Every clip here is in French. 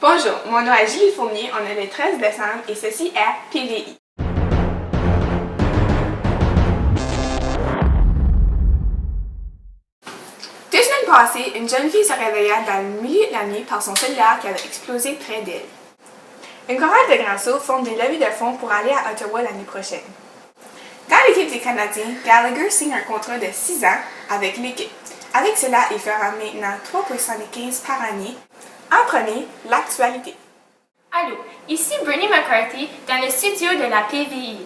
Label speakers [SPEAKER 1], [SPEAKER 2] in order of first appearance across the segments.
[SPEAKER 1] Bonjour, mon nom est Julie Fournier, on est le 13 décembre et ceci est PVI. Deux semaines passées, une jeune fille se réveilla dans le milieu de la nuit par son cellulaire qui avait explosé près d'elle. Une chorale de grands sauts fonde des levées de fonds pour aller à Ottawa l'année prochaine. Dans l'équipe des Canadiens, Gallagher signe un contrat de 6 ans avec l'équipe. Avec cela, il fera maintenant 3,75 par année. En premier, l'actualité.
[SPEAKER 2] Allô, ici Brittany McCarthy dans le studio de la PVI.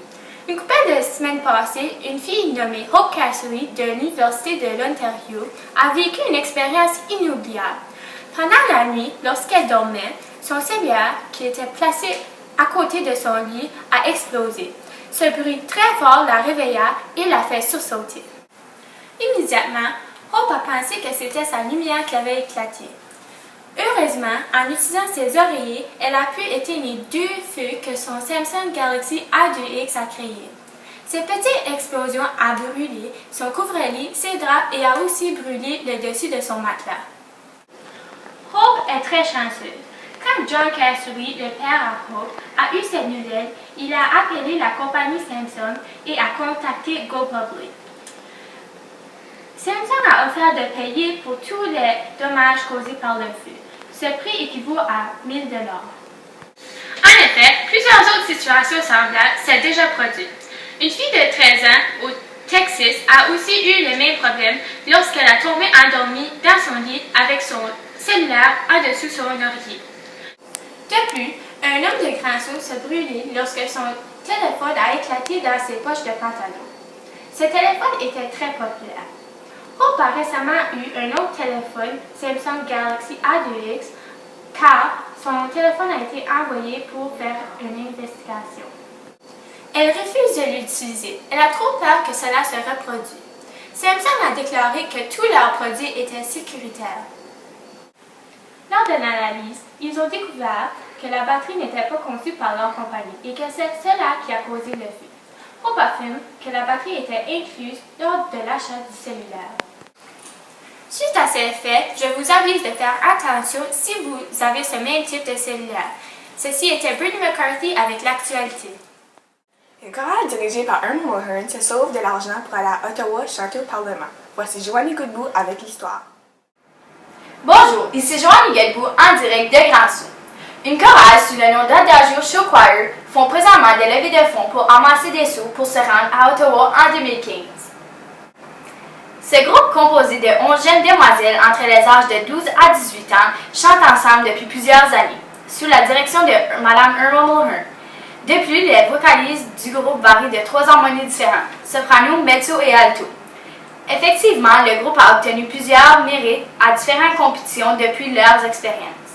[SPEAKER 2] Une couple de semaines passées, une fille nommée Hope Cassidy de l'Université de l'Ontario a vécu une expérience inoubliable. Pendant la nuit, lorsqu'elle dormait, son cellulaire, qui était placé à côté de son lit, a explosé. Ce bruit très fort la réveilla et la fait sursauter. Immédiatement, Hope a pensé que c'était sa lumière qui avait éclaté. Heureusement, en utilisant ses oreillers, elle a pu éteindre deux feux que son Samsung Galaxy A2X a créés. Cette petite explosion a brûlé son couvre-lit, ses draps et a aussi brûlé le dessus de son matelas. Hope est très chanceuse. Quand John Cassidy, le père à Hope, a eu cette nouvelle, il a appelé la compagnie Samsung et a contacté GoPublic. Samsung a offert de payer pour tous les dommages causés par le feu. Ce prix équivaut à 1 000 $. En effet, plusieurs autres situations semblables s'est déjà produites. Une fille de 13 ans au Texas a aussi eu le même problème lorsqu'elle a tombé endormie dans son lit avec son cellulaire en-dessous son oreiller. De plus, un homme de grand saut s'est brûlé lorsque son téléphone a éclaté dans ses poches de pantalon. Ce téléphone était très populaire. Hope a récemment eu un autre téléphone, Samsung Galaxy A2X, car son téléphone a été envoyé pour faire une investigation. Elle refuse de l'utiliser. Elle a trop peur que cela se reproduise. Samsung a déclaré que tous leurs produits étaient sécuritaires. Lors de l'analyse, ils ont découvert que la batterie n'était pas conçue par leur compagnie et que c'est cela qui a causé le feu. Hope affirme que la batterie était incluse lors de l'achat du cellulaire. Suite à ces faits, je vous avise de faire attention si vous avez ce même type de cellulaire. Ceci était Brittany McCarthy avec l'actualité.
[SPEAKER 1] Une chorale dirigée par Ernie Mulhern se sauve de l'argent pour aller à Ottawa chanter au Parlement. Voici Joanie Godbout avec l'histoire.
[SPEAKER 3] Bonjour, ici Joanie Godbout en direct de Grand-Sault. Une chorale sous le nom d'Adagio Show Choir font présentement des levées de fonds pour amasser des sous pour se rendre à Ottawa en 2015. Ce groupe composé de 11 jeunes demoiselles entre les âges de 12 à 18 ans chante ensemble depuis plusieurs années, sous la direction de Mme Ernie Mulhern. De plus, les vocalistes du groupe varient de 3 harmonies différentes, soprano, mezzo et alto. Effectivement, le groupe a obtenu plusieurs mérites à différentes compétitions depuis leurs expériences.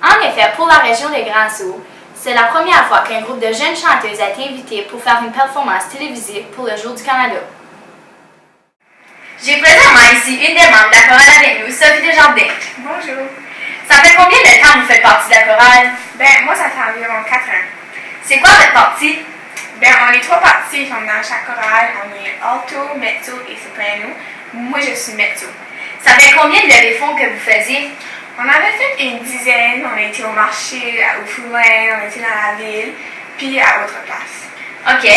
[SPEAKER 3] En effet, pour la région de Grand-Sault, c'est la première fois qu'un groupe de jeunes chanteuses est invité pour faire une performance télévisée pour le Jour du Canada.
[SPEAKER 4] J'ai présentement ici une des membres de la chorale avec nous, Sophie Desjardins.
[SPEAKER 1] Bonjour.
[SPEAKER 4] Ça fait combien de temps vous faites partie de la chorale?
[SPEAKER 1] Moi, ça fait environ 4 ans.
[SPEAKER 4] C'est quoi votre partie?
[SPEAKER 1] On est 3 parties dans chaque chorale. On est alto, mezzo et soprano. Moi, je suis mezzo.
[SPEAKER 4] Ça fait combien de levées de fonds que vous faisiez?
[SPEAKER 1] On avait fait une dizaine. On a été au marché, au Foulin, on a été dans la ville, puis à autre place.
[SPEAKER 4] OK.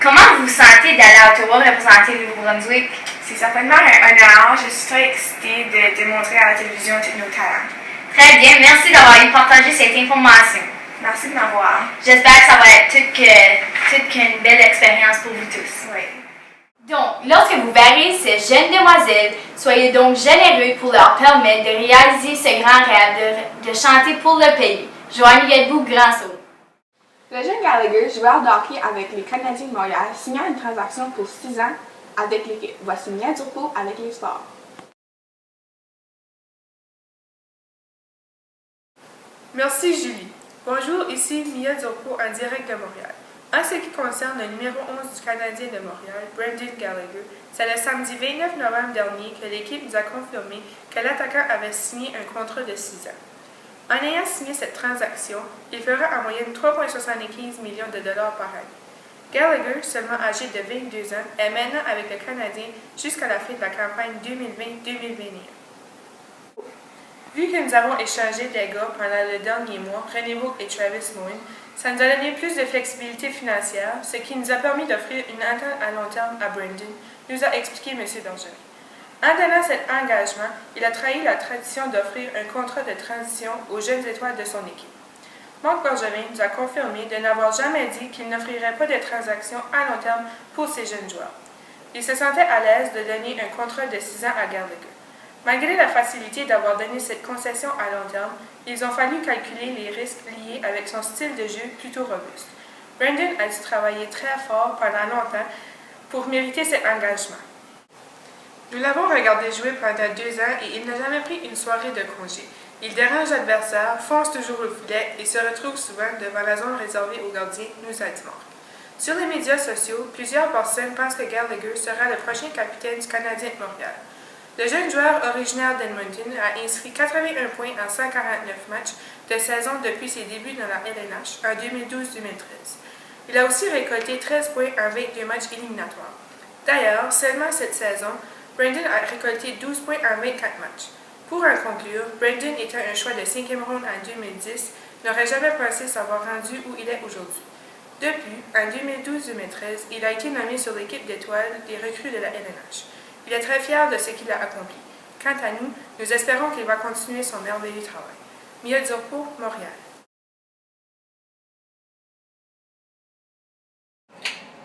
[SPEAKER 4] Comment vous vous sentez d'aller à Ottawa représenter le Nouveau-Brunswick?
[SPEAKER 1] C'est certainement un honneur. Je suis très excitée de démontrer à la télévision tous nos talents.
[SPEAKER 4] Très bien. Merci d'avoir partagé cette information.
[SPEAKER 1] Merci de m'avoir.
[SPEAKER 4] J'espère que ça va être toute qu'une belle expérience pour vous tous.
[SPEAKER 1] Oui.
[SPEAKER 3] Donc, lorsque vous verrez ces jeunes demoiselles, soyez donc généreux pour leur permettre de réaliser ce grand rêve de chanter pour le pays. Joanie Godbout, Grand-Sault.
[SPEAKER 1] Le jeune Gallagher, joueur de hockey avec les Canadiens de Montréal, signa une transaction pour 6 ans avec l'équipe. Voici Mia Durpo avec les sports.
[SPEAKER 5] Merci Julie. Bonjour, ici Mia Durpo en direct de Montréal. En ce qui concerne le numéro 11 du Canadien de Montréal, Brendan Gallagher, c'est le samedi 29 novembre dernier que l'équipe nous a confirmé que l'attaquant avait signé un contrat de 6 ans. En ayant signé cette transaction, il fera en moyenne 3,75 millions de dollars par année. Gallagher, seulement âgé de 22 ans, est maintenant avec le Canadien jusqu'à la fin de la campagne 2020-2021. Vu que nous avons échangé des gars pendant le dernier mois, René Book et Travis Moen, ça nous a donné plus de flexibilité financière, ce qui nous a permis d'offrir une entente à long terme à Brandon, nous a expliqué M. Bergevin. En donnant cet engagement, il a trahi la tradition d'offrir un contrat de transition aux jeunes étoiles de son équipe. Marc Bergevin nous a confirmé de n'avoir jamais dit qu'il n'offrirait pas de transaction à long terme pour ces jeunes joueurs. Il se sentait à l'aise de donner un contrat de 6 ans à Gallagher. Malgré la facilité d'avoir donné cette concession à long terme, ils ont fallu calculer les risques liés avec son style de jeu plutôt robuste. Brandon a dû travailler très fort pendant longtemps pour mériter cet engagement. Nous l'avons regardé jouer pendant 2 ans et il n'a jamais pris une soirée de congé. Il dérange l'adversaire, fonce toujours au filet et se retrouve souvent devant la zone réservée aux gardiens, nous a dit Marc. Sur les médias sociaux, plusieurs personnes pensent que Gallagher sera le prochain capitaine du Canadien de Montréal. Le jeune joueur originaire d'Edmonton a inscrit 81 points en 149 matchs de saison depuis ses débuts dans la LNH en 2012-2013. Il a aussi récolté 13 points en 22 matchs éliminatoires. D'ailleurs, seulement cette saison, Brandon a récolté 12 points en 24 matchs. Pour en conclure, Brandon étant un choix de 5e ronde en 2010, n'aurait jamais pensé s'avoir rendu où il est aujourd'hui. Depuis, en 2012-2013, il a été nommé sur l'équipe d'étoiles des recrues de la LNH. Il est très fier de ce qu'il a accompli. Quant à nous, nous espérons qu'il va continuer son merveilleux travail. Mia Dzurko, Montréal.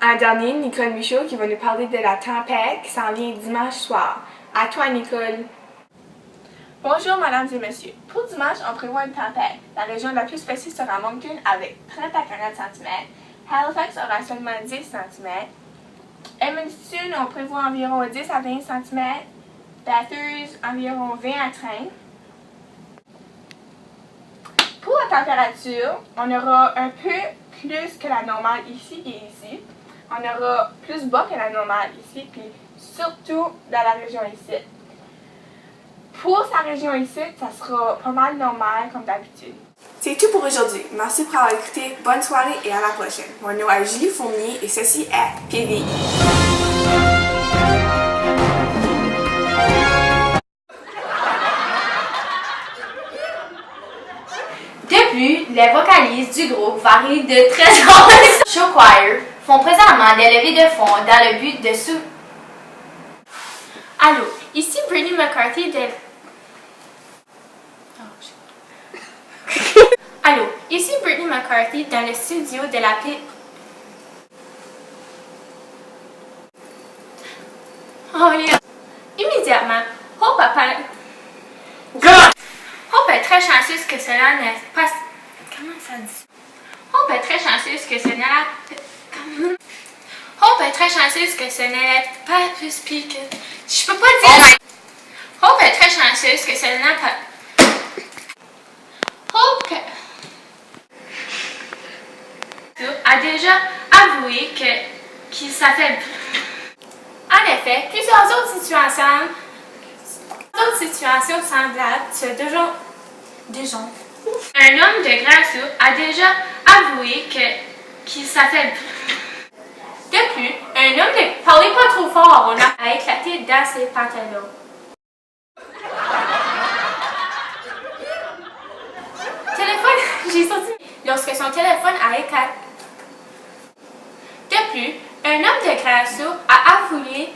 [SPEAKER 1] Un dernier, Nicole Michaud qui va nous parler de la tempête qui s'en vient dimanche soir. À toi, Nicole. Bonjour, mesdames et messieurs. Pour dimanche, on prévoit une tempête. La région la plus facile sera Moncton avec 30 à 40 cm. Halifax aura seulement 10 cm. Edmundston, on prévoit environ 10 à 20 cm. Bathurst, environ 20 à 30. Pour la température, on aura un peu plus que la normale ici et ici. On aura plus bas que la normale ici, puis surtout dans la région ici. Pour sa région ici, ça sera pas mal normal comme d'habitude. C'est tout pour aujourd'hui. Merci pour avoir écouté. Bonne soirée et à la prochaine. Mon nom est Julie Fournier et ceci est PVI.
[SPEAKER 3] De plus, les vocalistes du groupe varient de 13 ans. Show Choir font présentement des levées de fonds dans le but de
[SPEAKER 2] Allô, ici Brittany McCarthy de... Allô, ici Brittany McCarthy dans le studio de la Oh, yeah. Immédiatement, Hope est très chanceuse que cela n'est pas... Comment ça dit? Hope est très chanceuse que ce n'est Hope est très chanceuse que ce n'est pas plus pire que... Je peux pas dire... Hope est très chanceuse que ce n'est pas... Hope a déjà avoué qu'il s'affaiblit. En effet, plusieurs autres situations semblables se déjouent. Un homme de Grasso a déjà avoué qu'il s'affaiblit. De plus, un homme de... Parlez pas trop fort, a éclaté dans ses pantalons. J'ai sorti lorsque son téléphone a éclaté. De plus, un homme de Grasso a avoué.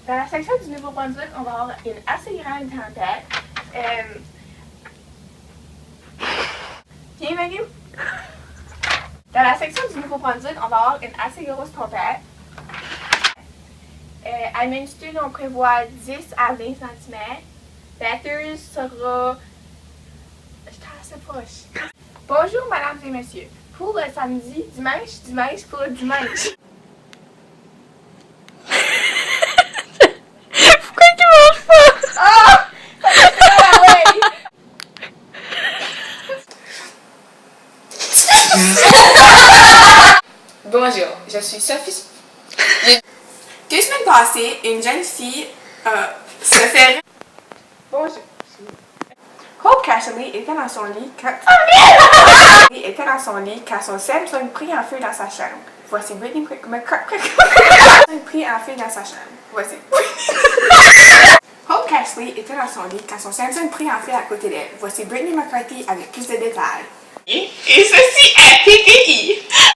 [SPEAKER 1] Dans la section du Nouveau-Brunswick, on va avoir une assez grande tempête. Bienvenue. Dans la section du Nouveau-Brunswick, on va avoir une assez grosse tempête. À Edmundston, on prévoit 10 à 20 cm. Bathurst sera... assez proche. Bonjour, mesdames et messieurs. Pour le samedi, dimanche pour le dimanche. Pourquoi tu manges pas? Ah! Ça me fait la way! Bonjour, je suis Sophie. 2 semaines passées, une jeune fille se fait... Bonjour. Hope Cashley était dans son lit quand son Samsung prit en feu dans sa chambre. Voici Brittany McCarthy pris en feu dans sa chambre. Voici. Hope Cashley Ashley était dans son lit quand son Samsung prit en feu à côté d'elle. Voici Brittany McCarthy avec plus de détails.
[SPEAKER 6] Et ceci est PPI.